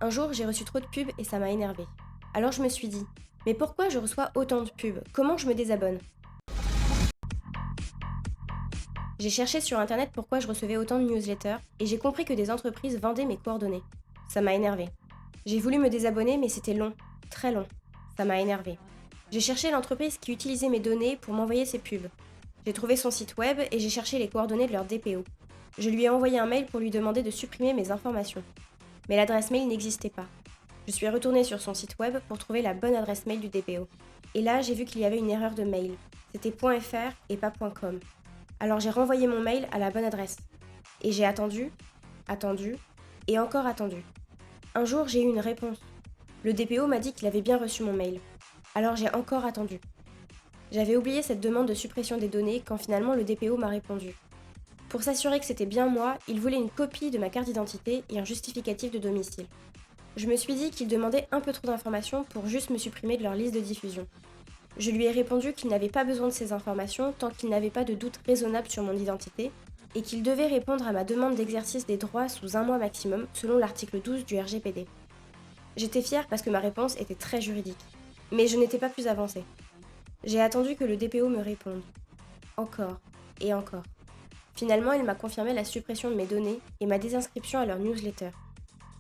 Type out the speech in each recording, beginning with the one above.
Un jour, j'ai reçu trop de pubs et ça m'a énervée. Alors je me suis dit, mais pourquoi je reçois autant de pubs? Comment je me désabonne? J'ai cherché sur internet pourquoi je recevais autant de newsletters et j'ai compris que des entreprises vendaient mes coordonnées. Ça m'a énervée. J'ai voulu me désabonner mais c'était long, très long. Ça m'a énervée. J'ai cherché l'entreprise qui utilisait mes données pour m'envoyer ces pubs. J'ai trouvé son site web et j'ai cherché les coordonnées de leur DPO. Je lui ai envoyé un mail pour lui demander de supprimer mes informations. Mais l'adresse mail n'existait pas. Je suis retournée sur son site web pour trouver la bonne adresse mail du DPO. Et là, j'ai vu qu'il y avait une erreur de mail. C'était .fr et pas .com. Alors j'ai renvoyé mon mail à la bonne adresse. Et j'ai attendu, attendu et encore attendu. Un jour, j'ai eu une réponse. Le DPO m'a dit qu'il avait bien reçu mon mail. Alors j'ai encore attendu. J'avais oublié cette demande de suppression des données quand finalement le DPO m'a répondu. Pour s'assurer que c'était bien moi, il voulait une copie de ma carte d'identité et un justificatif de domicile. Je me suis dit qu'il demandait un peu trop d'informations pour juste me supprimer de leur liste de diffusion. Je lui ai répondu qu'il n'avait pas besoin de ces informations tant qu'il n'avait pas de doute raisonnable sur mon identité et qu'il devait répondre à ma demande d'exercice des droits sous un mois maximum selon l'article 12 du RGPD. J'étais fière parce que ma réponse était très juridique. Mais je n'étais pas plus avancée. J'ai attendu que le DPO me réponde. Encore et encore. Finalement, il m'a confirmé la suppression de mes données et ma désinscription à leur newsletter.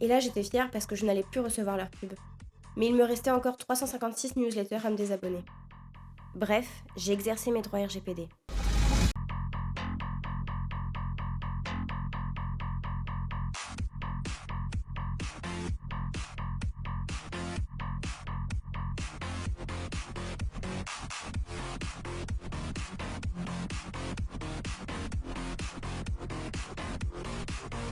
Et là, j'étais fière parce que je n'allais plus recevoir leurs pubs. Mais il me restait encore 356 newsletters à me désabonner. Bref, j'ai exercé mes droits RGPD.